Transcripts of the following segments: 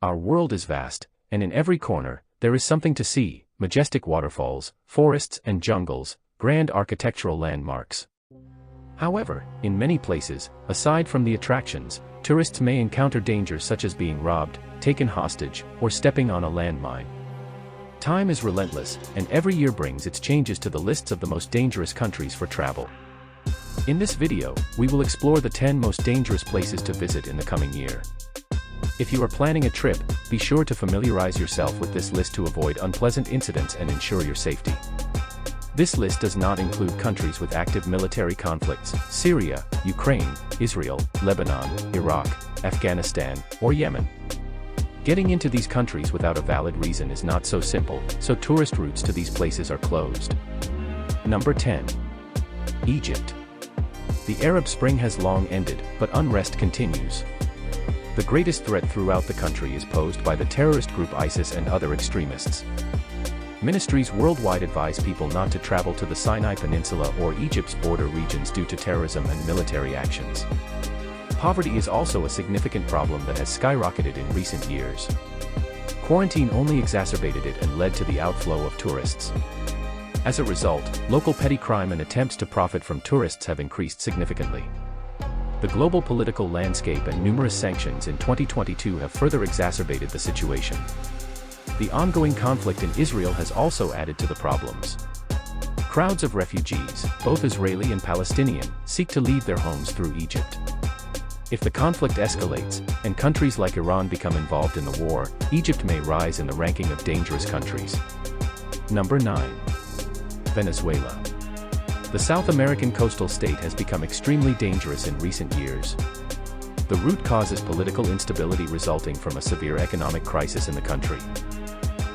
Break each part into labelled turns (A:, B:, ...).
A: Our world is vast, and in every corner, there is something to see: majestic waterfalls, forests and jungles, grand architectural landmarks. However, in many places, aside from the attractions, tourists may encounter dangers such as being robbed, taken hostage, or stepping on a landmine. Time is relentless, and every year brings its changes to the lists of the most dangerous countries for travel. In this video, we will explore the 10 most dangerous places to visit in the coming year. If you are planning a trip, be sure to familiarize yourself with this list to avoid unpleasant incidents and ensure your safety. This list does not include countries with active military conflicts: Syria, Ukraine, Israel, Lebanon, Iraq, Afghanistan, or Yemen. Getting into these countries without a valid reason is not so simple, so tourist routes to these places are closed. Number 10. Egypt. The Arab Spring has long ended, but unrest continues. The greatest threat throughout the country is posed by the terrorist group ISIS and other extremists. Ministries worldwide advise people not to travel to the Sinai Peninsula or Egypt's border regions due to terrorism and military actions. Poverty is also a significant problem that has skyrocketed in recent years. Quarantine only exacerbated it and led to the outflow of tourists. As a result, local petty crime and attempts to profit from tourists have increased significantly. The global political landscape and numerous sanctions in 2022 have further exacerbated the situation. The ongoing conflict in Israel has also added to the problems. Crowds of refugees, both Israeli and Palestinian, seek to leave their homes through Egypt. If the conflict escalates, and countries like Iran become involved in the war, Egypt may rise in the ranking of dangerous countries. Number 9. Venezuela. The South American coastal state has become extremely dangerous in recent years. The root cause is political instability resulting from a severe economic crisis in the country.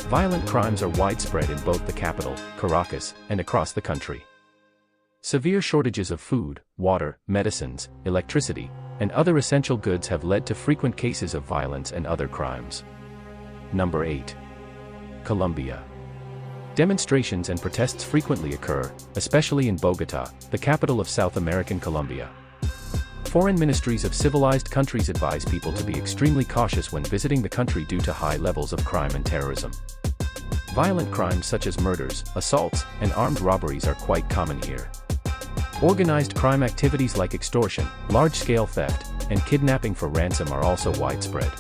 A: Violent crimes are widespread in both the capital, Caracas, and across the country. Severe shortages of food, water, medicines, electricity, and other essential goods have led to frequent cases of violence and other crimes. Number 8. Colombia. Demonstrations and protests frequently occur, especially in Bogotá, the capital of South American Colombia. Foreign ministries of civilized countries advise people to be extremely cautious when visiting the country due to high levels of crime and terrorism. Violent crimes such as murders, assaults, and armed robberies are quite common here. Organized crime activities like extortion, large-scale theft, and kidnapping for ransom are also widespread.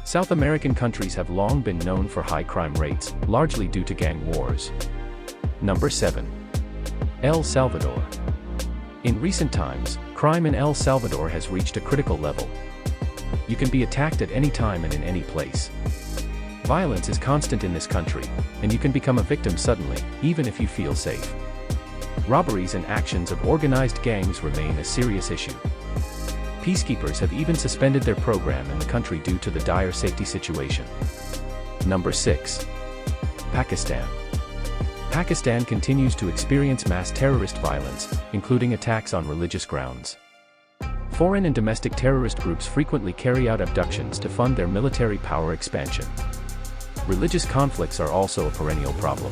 A: South American countries have long been known for high crime rates, largely due to gang wars. Number 7. El Salvador. In recent times, crime in El Salvador has reached a critical level. You can be attacked at any time and in any place. Violence is constant in this country, and you can become a victim suddenly, even if you feel safe. Robberies and actions of organized gangs remain a serious issue. Peacekeepers have even suspended their program in the country due to the dire safety situation. Number 6. Pakistan. Pakistan continues to experience mass terrorist violence, including attacks on religious grounds. Foreign and domestic terrorist groups frequently carry out abductions to fund their military power expansion. Religious conflicts are also a perennial problem.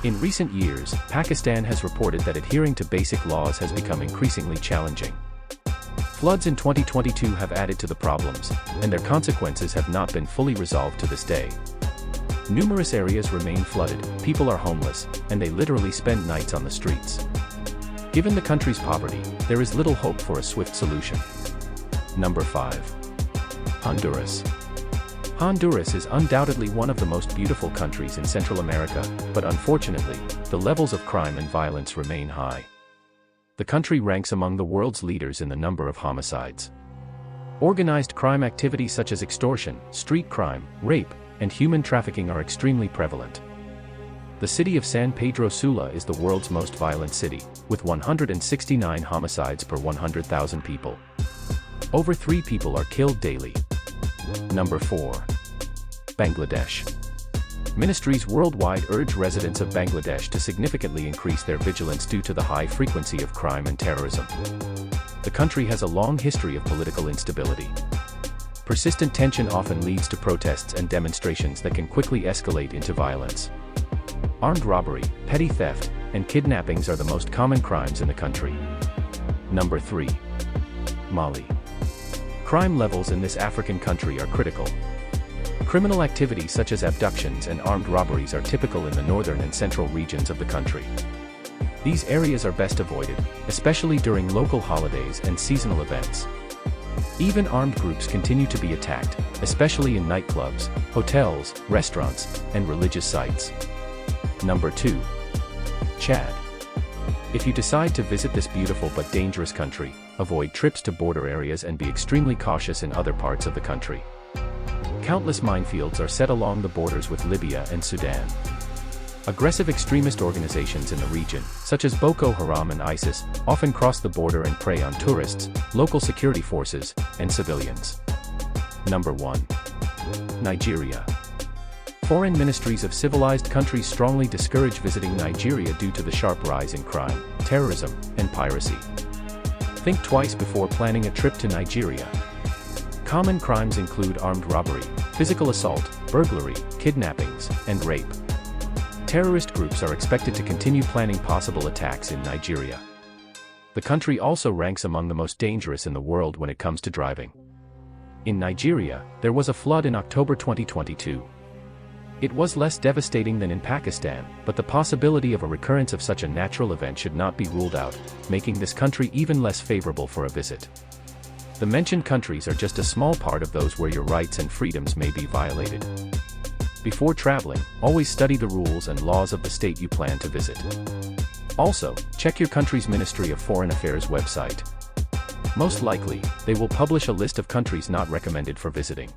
A: In recent years, Pakistan has reported that adhering to basic laws has become increasingly challenging. Floods in 2022 have added to the problems, and their consequences have not been fully resolved to this day. Numerous areas remain flooded, people are homeless, and they literally spend nights on the streets. Given the country's poverty, there is little hope for a swift solution. Number 5. Honduras. Honduras is undoubtedly one of the most beautiful countries in Central America, but unfortunately, the levels of crime and violence remain high. The country ranks among the world's leaders in the number of homicides. Organized crime activities such as extortion, street crime, rape, and human trafficking are extremely prevalent. The city of San Pedro Sula is the world's most violent city, with 169 homicides per 100,000 people. Over 3 people are killed daily. Number 4. Bangladesh. Ministries worldwide urge residents of Bangladesh to significantly increase their vigilance due to the high frequency of crime and terrorism. The country has a long history of political instability. Persistent tension often leads to protests and demonstrations that can quickly escalate into violence. Armed robbery, petty theft, and kidnappings are the most common crimes in the country. Number 3. Mali. Crime levels in this African country are critical. Criminal activity such as abductions and armed robberies are typical in the northern and central regions of the country. These areas are best avoided, especially during local holidays and seasonal events. Even armed groups continue to be attacked, especially in nightclubs, hotels, restaurants, and religious sites. Number 2. Chad. If you decide to visit this beautiful but dangerous country, avoid trips to border areas and be extremely cautious in other parts of the country. Countless minefields are set along the borders with Libya and Sudan. Aggressive extremist organizations in the region, such as Boko Haram and ISIS, often cross the border and prey on tourists, local security forces, and civilians. Number 1. Nigeria. Foreign ministries of civilized countries strongly discourage visiting Nigeria due to the sharp rise in crime, terrorism, and piracy. Think twice before planning a trip to Nigeria. Common crimes include armed robbery, physical assault, burglary, kidnappings, and rape. Terrorist groups are expected to continue planning possible attacks in Nigeria. The country also ranks among the most dangerous in the world when it comes to driving. In Nigeria, there was a flood in October 2022. It was less devastating than in Pakistan, but the possibility of a recurrence of such a natural event should not be ruled out, making this country even less favorable for a visit. The mentioned countries are just a small part of those where your rights and freedoms may be violated. Before traveling, always study the rules and laws of the state you plan to visit. Also, check your country's Ministry of Foreign Affairs website. Most likely, they will publish a list of countries not recommended for visiting.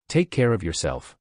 A: Take care of yourself.